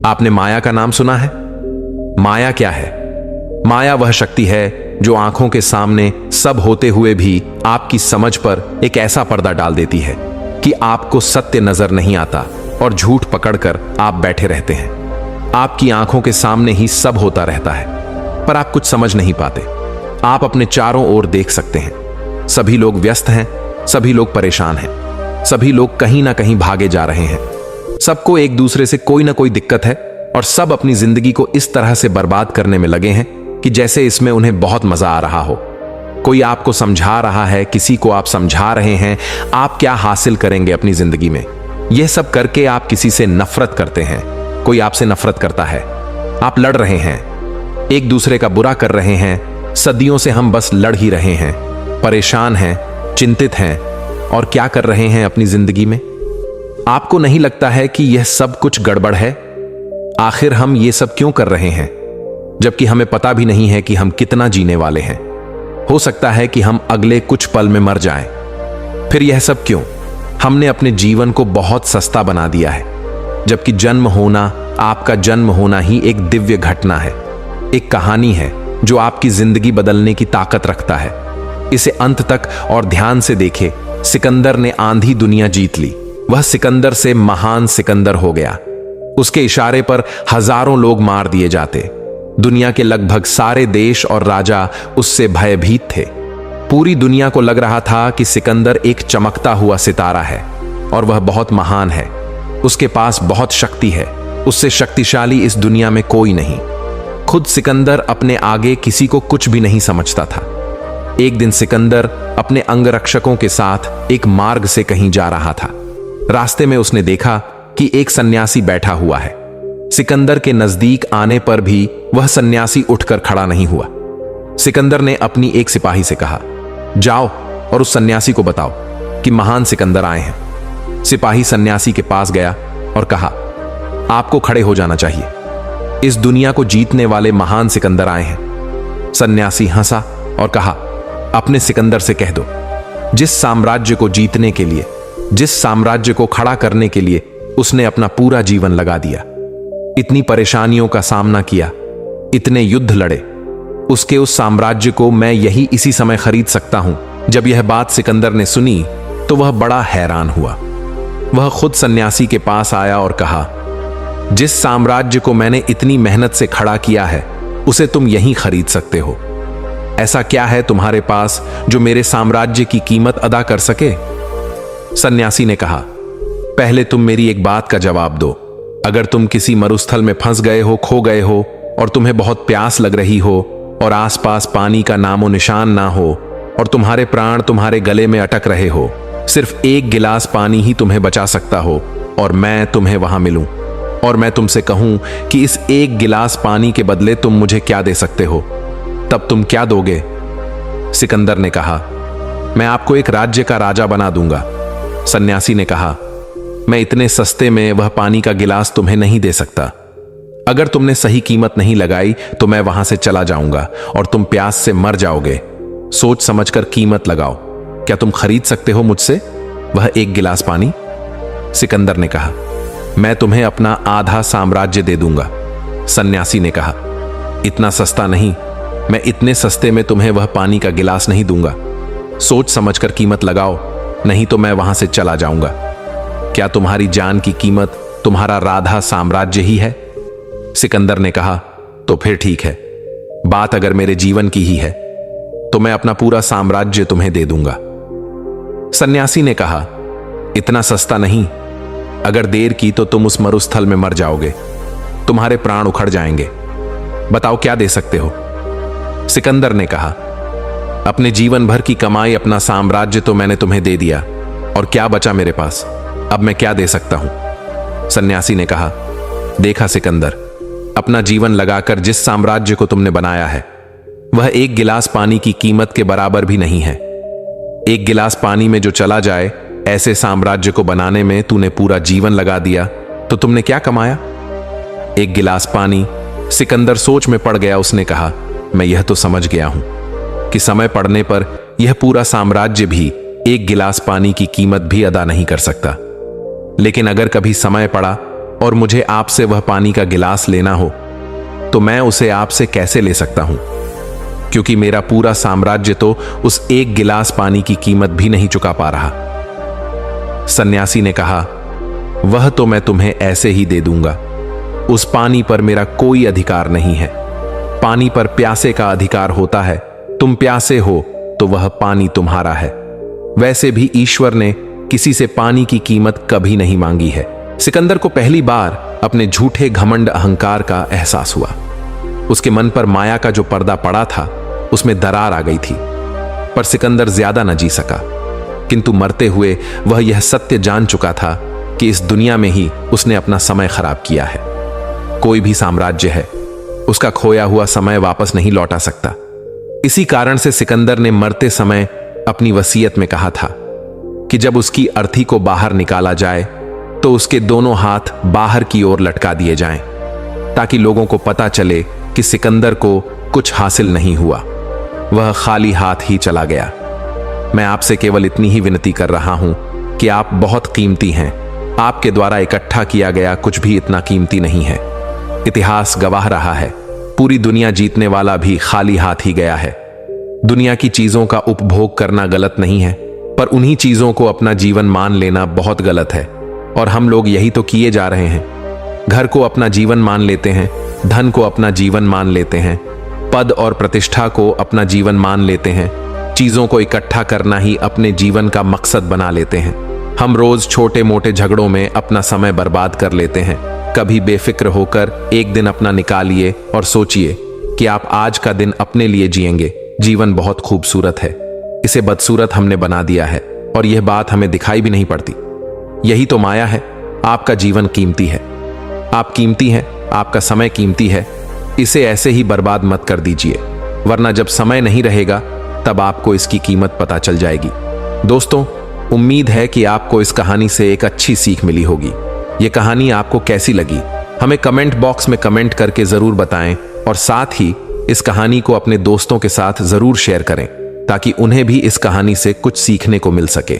आपने माया का नाम सुना है? माया क्या है? माया वह शक्ति है जो आंखों के सामने सब होते हुए भी आपकी समझ पर एक ऐसा पर्दा डाल देती है कि आपको सत्य नजर नहीं आता और झूठ पकड़कर आप बैठे रहते हैं। आपकी आंखों के सामने ही सब होता रहता है, पर आप कुछ समझ नहीं पाते। आप अपने चारों ओर देख सकते हैं, सभी लोग व्यस्त हैं, सभी लोग परेशान हैं, सभी लोग कहीं ना कहीं भागे जा रहे हैं। सबको एक दूसरे से कोई ना कोई दिक्कत है और सब अपनी जिंदगी को इस तरह से बर्बाद करने में लगे हैं कि जैसे इसमें उन्हें बहुत मजा आ रहा हो। कोई आपको समझा रहा है, किसी को आप समझा रहे हैं आप क्या हासिल करेंगे अपनी जिंदगी में। यह सब करके आप किसी से नफरत करते हैं, कोई आपसे नफरत करता है। आप लड़ रहे हैं, एक दूसरे का बुरा कर रहे हैं। सदियों से हम बस लड़ ही रहे हैं, परेशान हैं, चिंतित हैं और क्या कर रहे हैं अपनी जिंदगी में। आपको नहीं लगता है कि यह सब कुछ गड़बड़ है? आखिर हम ये सब क्यों कर रहे हैं, जबकि हमें पता भी नहीं है कि हम कितना जीने वाले हैं। हो सकता है कि हम अगले कुछ पल में मर जाएं। फिर यह सब क्यों? हमने अपने जीवन को बहुत सस्ता बना दिया है, जबकि जन्म होना, आपका जन्म होना ही एक दिव्य घटना है, एक कहानी है जो आपकी जिंदगी बदलने की ताकत रखता है। इसे अंत तक और ध्यान से देखे। सिकंदर ने आंधी दुनिया जीत ली। वह सिकंदर से महान सिकंदर हो गया। उसके इशारे पर हजारों लोग मार दिए जाते। दुनिया के लगभग सारे देश और राजा उससे भयभीत थे। पूरी दुनिया को लग रहा था कि सिकंदर एक चमकता हुआ सितारा है और वह बहुत महान है। उसके पास बहुत शक्ति है, उससे शक्तिशाली इस दुनिया में कोई नहीं। खुद सिकंदर अपने आगे किसी को कुछ भी नहीं समझता था। एक दिन सिकंदर अपने अंगरक्षकों के साथ एक मार्ग से कहीं जा रहा था। रास्ते में उसने देखा कि एक सन्यासी बैठा हुआ है। सिकंदर के नजदीक आने पर भी वह सन्यासी उठकर खड़ा नहीं हुआ। सिकंदर ने अपनी एक सिपाही से कहा, जाओ और उस सन्यासी को बताओ कि महान सिकंदर आए हैं। सिपाही सन्यासी के पास गया और कहा, आपको खड़े हो जाना चाहिए, इस दुनिया को जीतने वाले महान सिकंदर आए हैं। सन्यासी हंसा और कहा, अपने सिकंदर से कह दो, जिस साम्राज्य को जीतने के लिए, जिस साम्राज्य को खड़ा करने के लिए उसने अपना पूरा जीवन लगा दिया, इतनी परेशानियों का सामना किया, इतने युद्ध लड़े, उसके उस साम्राज्य को मैं यही इसी समय खरीद सकता हूं। जब यह बात सिकंदर ने सुनी तो वह बड़ा हैरान हुआ। वह खुद सन्यासी के पास आया और कहा, जिस साम्राज्य को मैंने इतनी मेहनत से खड़ा किया है उसे तुम यहीं खरीद सकते हो। ऐसा क्या है तुम्हारे पास जो मेरे साम्राज्य की कीमत अदा कर सके? सन्यासी ने कहा, पहले तुम मेरी एक बात का जवाब दो। अगर तुम किसी मरुस्थल में फंस गए हो, खो गए हो और तुम्हें बहुत प्यास लग रही हो और आसपास पानी का नामो निशान ना हो और तुम्हारे प्राण तुम्हारे गले में अटक रहे हो, सिर्फ एक गिलास पानी ही तुम्हें बचा सकता हो और मैं तुम्हें वहां मिलूं और मैं तुमसे कहूं कि इस एक गिलास पानी के बदले तुम मुझे क्या दे सकते हो, तब तुम क्या दोगे? सिकंदर ने कहा, मैं आपको एक राज्य का राजा बना दूंगा। सन्यासी ने कहा, मैं इतने सस्ते में वह पानी का गिलास तुम्हें नहीं दे सकता। अगर तुमने सही कीमत नहीं लगाई तो मैं वहां से चला जाऊंगा और तुम प्यास से मर जाओगे। सोच समझकर कीमत लगाओ। क्या तुम खरीद सकते हो मुझसे वह एक गिलास पानी? सिकंदर ने कहा, मैं तुम्हें अपना आधा साम्राज्य दे दूंगा। सन्यासी ने कहा, इतना सस्ता नहीं, मैं इतने सस्ते में तुम्हें वह पानी का गिलास नहीं दूंगा। सोच समझकर कीमत लगाओ, नहीं तो मैं वहां से चला जाऊंगा। क्या तुम्हारी जान की कीमत तुम्हारा राधा साम्राज्य ही है? सिकंदर ने कहा, तो फिर ठीक है, बात अगर मेरे जीवन की ही है तो मैं अपना पूरा साम्राज्य तुम्हें दे दूंगा। सन्यासी ने कहा, इतना सस्ता नहीं, अगर देर की तो तुम उस मरुस्थल में मर जाओगे, तुम्हारे प्राण उखड़ जाएंगे। बताओ क्या दे सकते हो? सिकंदर ने कहा, अपने जीवन भर की कमाई, अपना साम्राज्य तो मैंने तुम्हें दे दिया और क्या बचा मेरे पास, अब मैं क्या दे सकता हूं? सन्यासी ने कहा, देखा सिकंदर, अपना जीवन लगाकर जिस साम्राज्य को तुमने बनाया है वह एक गिलास पानी की कीमत के बराबर भी नहीं है। एक गिलास पानी में जो चला जाए, ऐसे साम्राज्य को बनाने में तूने पूरा जीवन लगा दिया तो तुमने क्या कमाया? एक गिलास पानी। सिकंदर सोच में पड़ गया। उसने कहा, मैं यह तो समझ गया हूं कि समय पड़ने पर यह पूरा साम्राज्य भी एक गिलास पानी की कीमत भी अदा नहीं कर सकता, लेकिन अगर कभी समय पड़ा और मुझे आपसे वह पानी का गिलास लेना हो तो मैं उसे आपसे कैसे ले सकता हूं, क्योंकि मेरा पूरा साम्राज्य तो उस एक गिलास पानी की कीमत भी नहीं चुका पा रहा। सन्यासी ने कहा, वह तो मैं तुम्हें ऐसे ही दे दूंगा। उस पानी पर मेरा कोई अधिकार नहीं है। पानी पर प्यासे का अधिकार होता है। तुम प्यासे हो तो वह पानी तुम्हारा है। वैसे भी ईश्वर ने किसी से पानी की कीमत कभी नहीं मांगी है। सिकंदर को पहली बार अपने झूठे घमंड अहंकार का एहसास हुआ। उसके मन पर माया का जो पर्दा पड़ा था उसमें दरार आ गई थी, पर सिकंदर ज्यादा न जी सका। किंतु मरते हुए वह यह सत्य जान चुका था कि इस दुनिया में ही उसने अपना समय खराब किया है। कोई भी साम्राज्य है, उसका खोया हुआ समय वापस नहीं लौटा सकता। इसी कारण से सिकंदर ने मरते समय अपनी वसीयत में कहा था कि जब उसकी अर्थी को बाहर निकाला जाए तो उसके दोनों हाथ बाहर की ओर लटका दिए जाएं, ताकि लोगों को पता चले कि सिकंदर को कुछ हासिल नहीं हुआ, वह खाली हाथ ही चला गया। मैं आपसे केवल इतनी ही विनती कर रहा हूं कि आप बहुत कीमती हैं। आपके द्वारा इकट्ठा किया गया कुछ भी इतना कीमती नहीं है। इतिहास गवाह रहा है, पूरी दुनिया जीतने वाला भी खाली हाथ ही गया है। दुनिया की चीजों का उपभोग करना गलत नहीं है, पर उन्हीं चीजों को अपना जीवन मान लेना बहुत गलत है, और हम लोग यही तो किए जा रहे हैं। घर को अपना जीवन मान लेते हैं, धन को अपना जीवन मान लेते हैं, पद और प्रतिष्ठा को अपना जीवन मान लेते हैं, चीजों को इकट्ठा करना ही अपने जीवन का मकसद बना लेते हैं। हम रोज छोटे मोटे झगड़ों में अपना समय बर्बाद कर लेते हैं। कभी बेफिक्र होकर एक दिन अपना निकालिए और सोचिए कि आप आज का दिन अपने लिए जिएंगे। जीवन बहुत खूबसूरत है, इसे बदसूरत हमने बना दिया है, और यह बात हमें दिखाई भी नहीं पड़ती। यही तो माया है। आपका जीवन कीमती है, आप कीमती हैं, आपका समय कीमती है। इसे ऐसे ही बर्बाद मत कर दीजिए, वरना जब समय नहीं रहेगा तब आपको इसकी कीमत पता चल जाएगी। दोस्तों, उम्मीद है कि आपको इस कहानी से एक अच्छी सीख मिली होगी। यह कहानी आपको कैसी लगी हमें कमेंट बॉक्स में कमेंट करके जरूर बताएं, और साथ ही इस कहानी को अपने दोस्तों के साथ जरूर शेयर करें, ताकि उन्हें भी इस कहानी से कुछ सीखने को मिल सके।